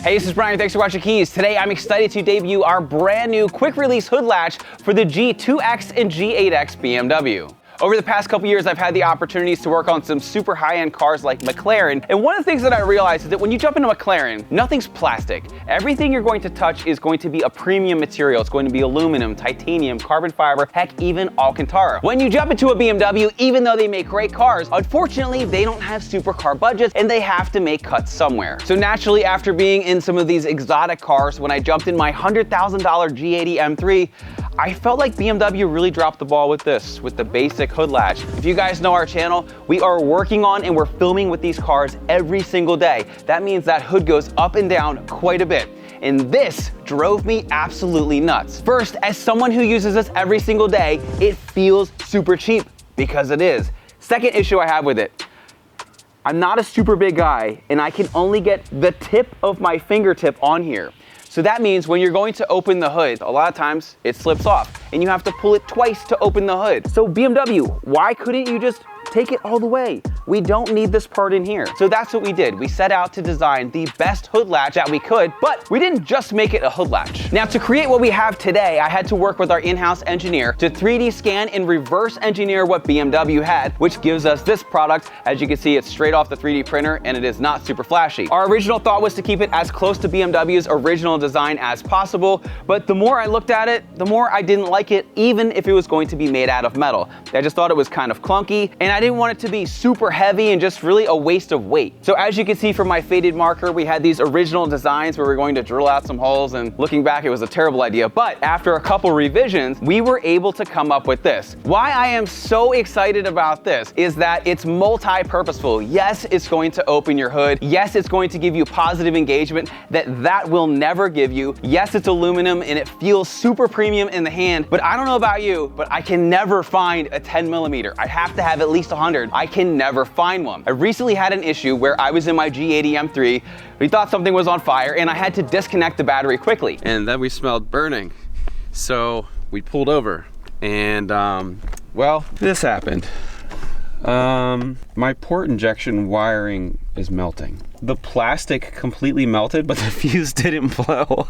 Hey, this is Brian, thanks for watching Kies. Today I'm excited to debut our brand new quick release hood latch for the G2X and G8X BMW. Over the past couple years, I've had the opportunities to work on some super high-end cars like McLaren, and one of the things that I realized is that when you jump into McLaren, nothing's plastic. Everything you're going to touch is going to be a premium material. It's going to be aluminum, titanium, carbon fiber, heck, even Alcantara. When you jump into a BMW, even though they make great cars, unfortunately, they don't have supercar budgets and they have to make cuts somewhere. So naturally, after being in some of these exotic cars, when I jumped in my $100,000 G80 M3, I felt like BMW really dropped the ball with this, with the basic hood latch. If you guys know our channel, we are working on and we're filming with these cars every single day. That means that hood goes up and down quite a bit. And this drove me absolutely nuts. First, as someone who uses this every single day, it feels super cheap, because it is. Second issue I have with it, I'm not a super big guy and I can only get the tip of my fingertip on here. So that means when you're going to open the hood, a lot of times it slips off and you have to pull it twice to open the hood. So BMW, why couldn't you just take it all the way? We don't need this part in here. So that's what we did. We set out to design the best hood latch that we could, but we didn't just make it a hood latch. Now, to create what we have today, I had to work with our in-house engineer to 3D scan and reverse engineer what BMW had, which gives us this product. As you can see, it's straight off the 3D printer and it is not super flashy. Our original thought was to keep it as close to BMW's original design as possible, but the more I looked at it, the more I didn't like it, even if it was going to be made out of metal. I just thought it was kind of clunky, and I didn't want it to be super heavy and just really a waste of weight. So as you can see from my faded marker, we had these original designs where we're going to drill out some holes, and looking back, it was a terrible idea. But after a couple revisions, we were able to come up with this. Why I am so excited about this is that it's multi-purposeful. Yes, it's going to open your hood. Yes, it's going to give you positive engagement that will never give you. Yes, it's aluminum and it feels super premium in the hand, but I don't know about you, but I can never find a 10 millimeter. I have to have at least 100. I can never find one. I recently had an issue where I was in my G80 M3, we thought something was on fire, and I had to disconnect the battery quickly. And then we smelled burning. So we pulled over and well, this happened. My port injection wiring is melting. The plastic completely melted, but the fuse didn't blow.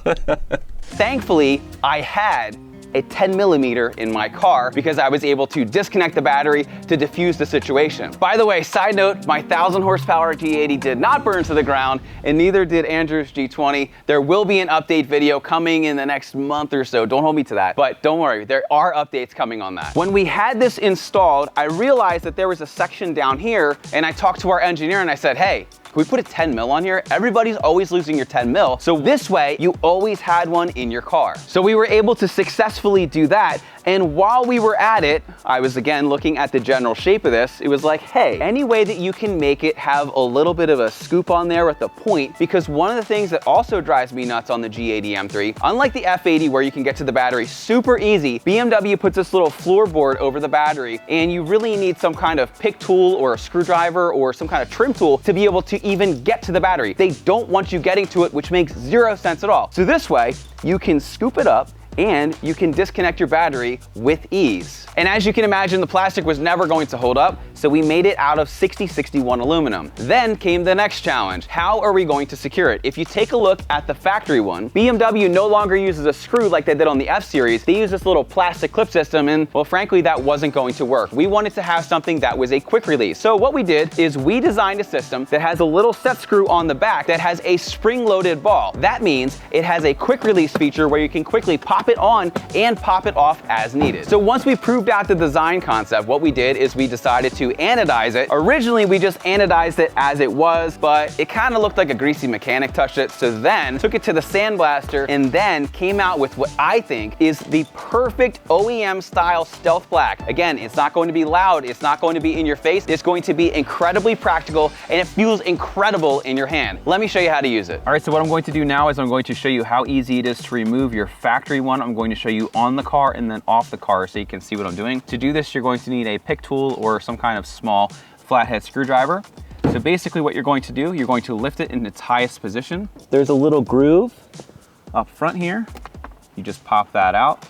Thankfully, I had a 10 millimeter in my car because I was able to disconnect the battery to diffuse the situation. By the way, side note, my 1,000 horsepower G80 did not burn to the ground, and neither did Andrew's G20. There will be an update video coming in the next month or so. Don't hold me to that, but don't worry, there are updates coming on that. When we had this installed, I realized that there was a section down here, and I talked to our engineer and I said, hey, can we put a 10 mil on here? Everybody's always losing your 10 mil. So this way, you always had one in your car. So we were able to successfully do that. And while we were at it, I was again looking at the general shape of this. It was like, hey, any way that you can make it have a little bit of a scoop on there with the point, because one of the things that also drives me nuts on the G80 M3, unlike the F80 where you can get to the battery super easy, BMW puts this little floorboard over the battery, and you really need some kind of pick tool or a screwdriver or some kind of trim tool to be able to even get to the battery. They don't want you getting to it, which makes zero sense at all. So this way, you can scoop it up and you can disconnect your battery with ease. And as you can imagine, the plastic was never going to hold up, so we made it out of 6061 aluminum. Then came the next challenge. How are we going to secure it? If you take a look at the factory one, BMW no longer uses a screw like they did on the F-Series. They use this little plastic clip system, and well, frankly, that wasn't going to work. We wanted to have something that was a quick release. So what we did is we designed a system that has a little set screw on the back that has a spring-loaded ball. That means it has a quick release feature where you can quickly pop it on and pop it off as needed. So once we proved out the design concept, what we did is we decided to anodize it. Originally, we just anodized it as it was, but it kind of looked like a greasy mechanic touched it. So then took it to the sandblaster and then came out with what I think is the perfect OEM style stealth black. Again, it's not going to be loud. It's not going to be in your face. It's going to be incredibly practical, and it feels incredible in your hand. Let me show you how to use it. All right, so what I'm going to do now is I'm going to show you how easy it is to remove your factory one. I'm going to show you on the car and then off the car so you can see what I'm doing. To do this, you're going to need a pick tool or some kind of small flathead screwdriver. So basically what you're going to do, you're going to lift it in its highest position. There's a little groove up front here. You just pop that out,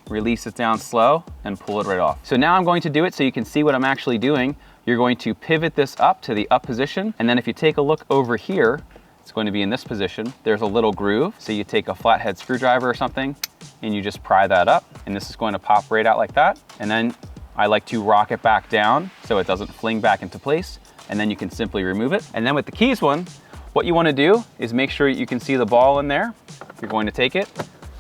release it down slow, and pull it right off. So now I'm going to do it so you can see what I'm actually doing. You're going to pivot this up to the up position, and then if you take a look over here, It's going to be in this position. There's a little groove. So you take a flathead screwdriver or something and you just pry that up, and this is going to pop right out like that. And then I like to rock it back down so it doesn't fling back into place, and then you can simply remove it. And then with the Kies one, what you want to do is make sure you can see the ball in there. You're going to take it,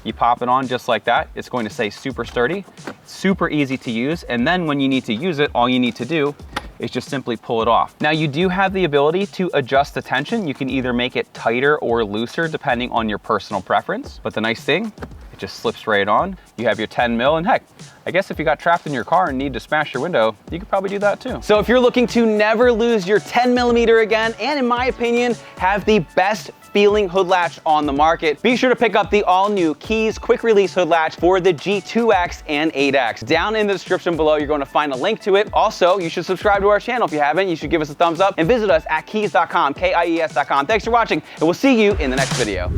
you pop it on just like that. It's going to say super sturdy, super easy to use. And then when you need to use it, all you need to do is just simply pull it off. Now you do have the ability to adjust the tension. You can either make it tighter or looser depending on your personal preference. But the nice thing, it just slips right on. You have your 10 mil, and heck, I guess if you got trapped in your car and need to smash your window, you could probably do that too. So if you're looking to never lose your 10mm again, and in my opinion, have the best feeling hood latch on the market, be sure to pick up the all-new Kies quick release hood latch for the G2X and 8X. Down in the description below, you're going to find a link to it. Also, you should subscribe to our channel. If you haven't, you should give us a thumbs up and visit us at kies.com, Kies.com. Thanks for watching, and we'll see you in the next video.